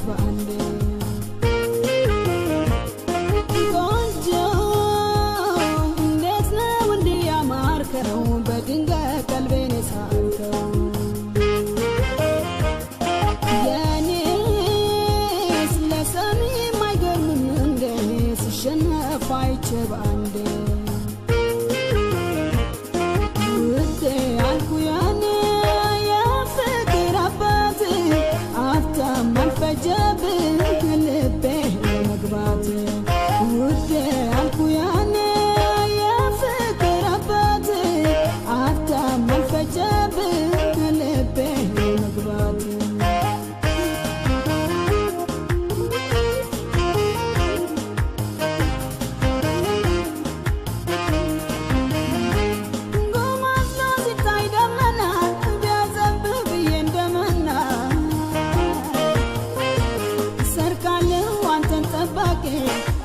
ስሸነፍ በአንዴ ቆንጆ እንዴት ነው እንዲህ ያማርከው በድንገት ቀልቤን ሳልከው የኔስ ለሰሚ የማይገርምም እንደኔ ስሸነፍ አይቼ በአንዴ ውዴ አልኩ ያኔ የፍቅር አባት አፍታም አልፈጀብኝ ልቤ ለመግባት ውዴ አልኩ ያኔ የፍቅር አባት አፍታም አልፈጀብኝ ልቤ ለመግባት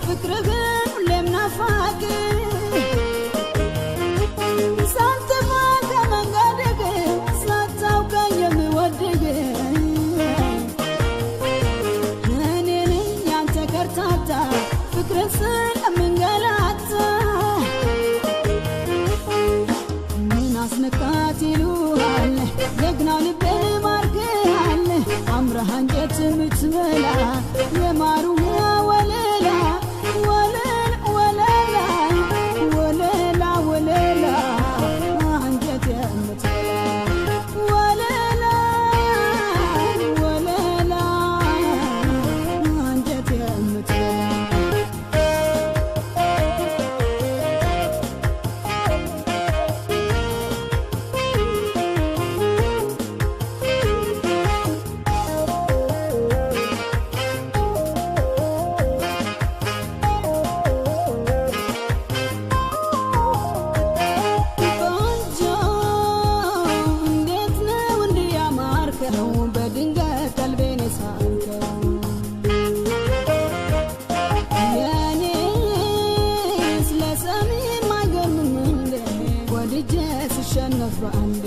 ፍቅርህን ሁሌም ናፋቂ ሳትማ ከመንገድህ ሳታውቀኝ የምወድህ እኔ ነኝ ያንተ ከርታታ ፍቅርን ስለምንገላታ ምን አስነካት ይሉሃል ጀግናው ልቤን ማርከሃል አምረህ አንጀት የምትበላ የማሩ ወለላ በድንገት ቀልቤን ሳልከው የኔስ ለሰሚ የማይገርምም እንደኔ ወድጄ ስሸነፍ በአንዴ